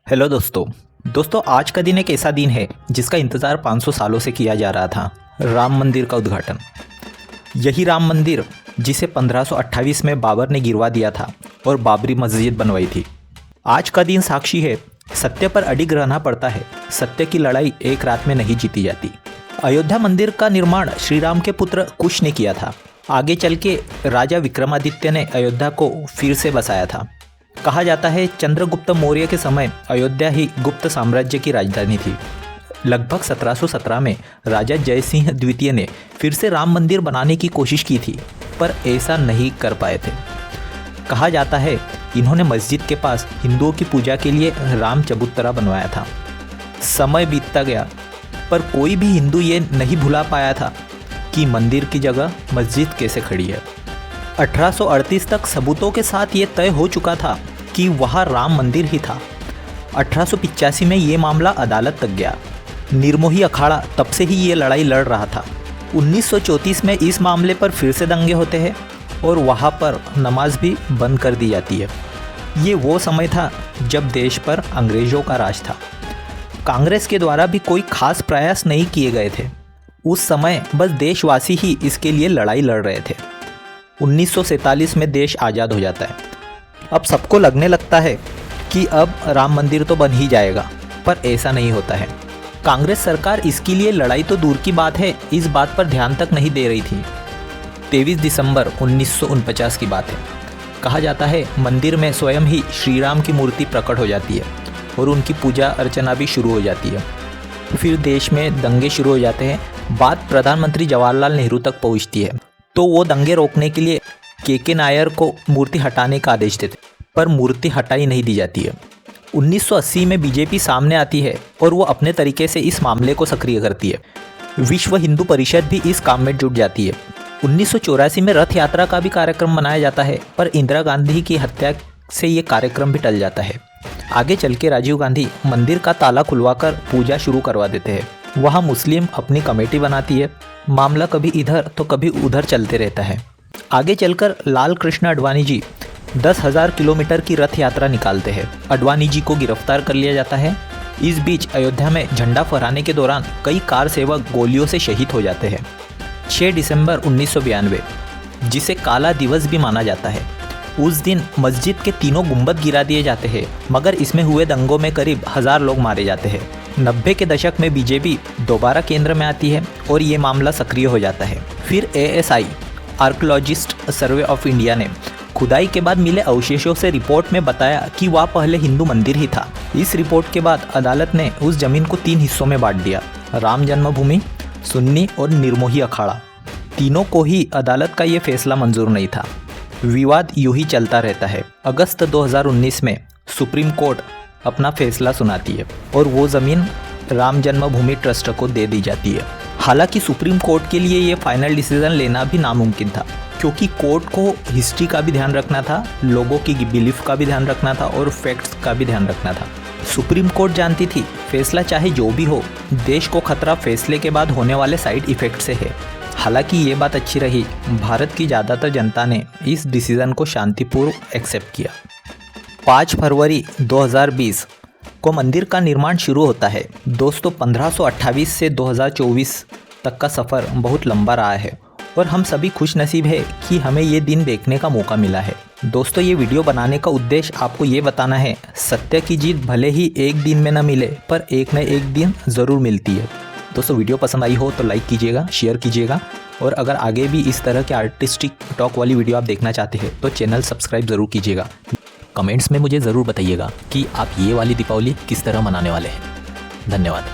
Hello दोस्तों आज का दिन एक ऐसा दिन है जिसका इंतज़ार 500 सालों से किया जा रहा था, राम मंदिर का उद्घाटन। यही राम मंदिर जिसे 1528 में बाबर ने गिरवा दिया था और बाबरी मस्जिद बनवाई थी। आज का दिन साक्षी है, सत्य पर अडिग रहना पड़ता है। सत्य की लड़ाई एक रात में नहीं जीती जाती। अयोध्या मंदिर का निर्माण श्री राम के पुत्र कुश ने किया था। आगे चल के राजा विक्रमादित्य ने अयोध्या को फिर से बसाया था। कहा जाता है चंद्रगुप्त मौर्य के समय अयोध्या ही गुप्त साम्राज्य की राजधानी थी। लगभग 1717 में राजा जयसिंह द्वितीय ने फिर से राम मंदिर बनाने की कोशिश की थी, पर ऐसा नहीं कर पाए थे। कहा जाता है इन्होंने मस्जिद के पास हिंदुओं की पूजा के लिए राम चबूतरा बनवाया था। समय बीतता गया, पर कोई भी हिंदू ये नहीं भुला पाया था कि मंदिर की जगह मस्जिद कैसे खड़ी है। 1838 तक सबूतों के साथ ये तय हो चुका था कि वहाँ राम मंदिर ही था। 1885 में ये मामला अदालत तक गया। निर्मोही अखाड़ा तब से ही ये लड़ाई लड़ रहा था। 1934 में इस मामले पर फिर से दंगे होते हैं और वहाँ पर नमाज भी बंद कर दी जाती है। ये वो समय था जब देश पर अंग्रेज़ों का राज था। कांग्रेस के द्वारा भी कोई खास प्रयास नहीं किए गए थे। उस समय बस देशवासी ही इसके लिए लड़ाई लड़ रहे थे। 1947 में देश आज़ाद हो जाता है। अब सबको लगने लगता है कि अब राम मंदिर तो बन ही जाएगा, पर ऐसा नहीं होता है। कांग्रेस सरकार इसके लिए लड़ाई तो दूर की बात है, इस बात पर ध्यान तक नहीं दे रही थी। 23 दिसंबर 1949 की बात है। कहा जाता है मंदिर में स्वयं ही श्री राम की मूर्ति प्रकट हो जाती है और उनकी पूजा अर्चना भी शुरू हो जाती है। फिर देश में दंगे शुरू हो जाते हैं। बात प्रधानमंत्री जवाहरलाल नेहरू तक पहुंचती है, तो वो दंगे रोकने के लिए के नायर को मूर्ति हटाने का आदेश देते, पर मूर्ति हटाई नहीं दी जाती है। 1980 में बीजेपी सामने आती है और वो अपने तरीके से इस मामले को सक्रिय करती है। विश्व हिंदू परिषद भी इस काम में जुट जाती है। 1984 में रथ यात्रा का भी कार्यक्रम बनाया जाता है, पर इंदिरा गांधी की हत्या से ये कार्यक्रम भी टल जाता है। आगे चल के राजीव गांधी मंदिर का ताला खुलवाकर पूजा शुरू करवा देते हैं। वहाँ मुस्लिम अपनी कमेटी बनाती है। मामला कभी इधर तो कभी उधर चलते रहता है। आगे चलकर लाल कृष्ण आडवाणी जी 10,000 किलोमीटर की रथ यात्रा निकालते हैं। आडवाणी जी को गिरफ्तार कर लिया जाता है। इस बीच अयोध्या में झंडा फहराने के दौरान कई कार सेवक गोलियों से शहीद हो जाते हैं। 6 दिसंबर 1992, जिसे काला दिवस भी माना जाता है, उस दिन मस्जिद के तीनों गुंबद गिरा दिए जाते हैं, मगर इसमें हुए दंगों में करीब 1000 लोग मारे जाते हैं। 90 के दशक में बीजेपी दोबारा केंद्र में आती है और ये मामला सक्रिय हो जाता है। फिर ASI archaeologist survey of India ने खुदाई के बाद मिले अवशेषों से रिपोर्ट में बताया कि वह पहले हिंदू मंदिर ही था। इस रिपोर्ट के बाद अदालत ने उस जमीन को 3 हिस्सों में बांट दिया। राम जन्मभूमि, सुन्नी और निर्मोही अखाड़ा। तीनों को ही अदालत का ये फैसला मंजूर नहीं था। विवाद यूं ही चलता रहता है। अगस्त 2019 में सुप्रीम कोर्ट अपना फैसला सुनाती है और वो ज़मीन राम जन्मभूमि ट्रस्ट को दे दी जाती है। हालांकि सुप्रीम कोर्ट के लिए ये फाइनल डिसीजन लेना भी नामुमकिन था, क्योंकि कोर्ट को हिस्ट्री का भी ध्यान रखना था, लोगों की बिलीफ का भी ध्यान रखना था और फैक्ट्स का भी ध्यान रखना था। सुप्रीम कोर्ट जानती थी फैसला चाहे जो भी हो, देश को खतरा फैसले के बाद होने वाले साइड इफ़ेक्ट से है। हालांकि ये बात अच्छी रही, भारत की ज़्यादातर जनता ने इस डिसीज़न को शांतिपूर्व एक्सेप्ट किया। 5 फरवरी 2020 को मंदिर का निर्माण शुरू होता है। दोस्तों 1528 से 2024 तक का सफ़र बहुत लंबा रहा है और हम सभी खुश नसीब है कि हमें ये दिन देखने का मौका मिला है। दोस्तों ये वीडियो बनाने का उद्देश्य आपको ये बताना है, सत्य की जीत भले ही एक दिन में न मिले, पर एक न एक दिन ज़रूर मिलती है। दोस्तों वीडियो पसंद आई हो तो लाइक कीजिएगा, शेयर कीजिएगा, और अगर आगे भी इस तरह के आर्टिस्टिक टॉक वाली वीडियो आप देखना चाहते हैं तो चैनल सब्सक्राइब ज़रूर कीजिएगा। कमेंट्स में मुझे ज़रूर बताइएगा कि आप ये वाली दीपावली किस तरह मनाने वाले हैं। धन्यवाद।